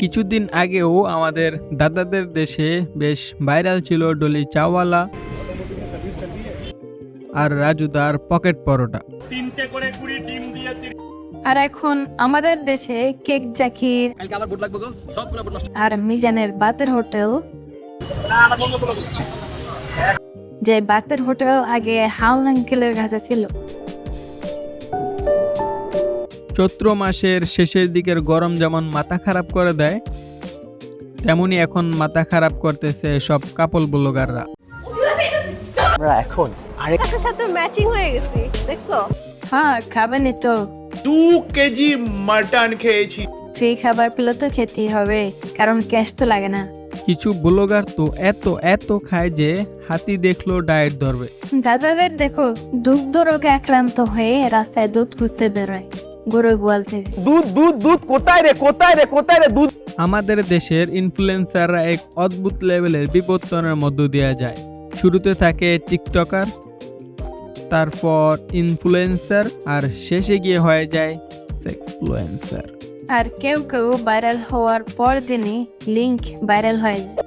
কিছুদিন আগেও আমাদের দাদাদের দেশে বেশ ভাইরাল ছিল ডলি চাওয়ালা আর রাজুদার পকেট পরোটা। আর এখন আমাদের দেশে কেক জাকির আর মিজানের বাতের হোটেল, যে বাতের হোটেল আগে হাউল আঙ্কেলের কাছে ছিল। চৈত্র মাসের শেষের দিকের গরম যেমন মাথা খারাপ করে দেয়, তেমনি এখন মাথা খারাপ করতেছে সব কাপল ব্লগাররা। আমরা এখন আরেক কাছের সাথে ম্যাচিং হয়ে গেছি, দেখছো? হ্যাঁ, খাবেনই তো। 2 কেজি মাটন খেয়েছি। ফ্রি খাবার পেলে তো খেতেই হবে, কারণ ক্যাশ তো লাগে না। কিছু ব্লগার তো এত এত খায় যে হাতি দেখলো ডায়েট ধরবে। দাদাদের দেখো, দুগ্ধ রোগে আক্রান্ত হয়ে রাস্তায় দুধ খুঁজতে বেরোয় গরুর গোয়াল থেকে। দুধ দুধ দুধ কোথায় রে কোথায় রে কোথায় রে দুধ। আমাদের দেশের ইনফ্লুয়েন্সাররা এক অদ্ভুত লেভেলের বিবর্তনের মধ্য দিয়ে যায়। শুরুতে থাকে টিকটকার, তারপর ইনফ্লুয়েন্সার, আর শেষে গিয়ে হয়ে যায় সেক্সফ্লুয়েন্সার। আর কেউ কেউ ভাইরাল হওয়ার পর দিনই লিংক ভাইরাল হয়ে যায়।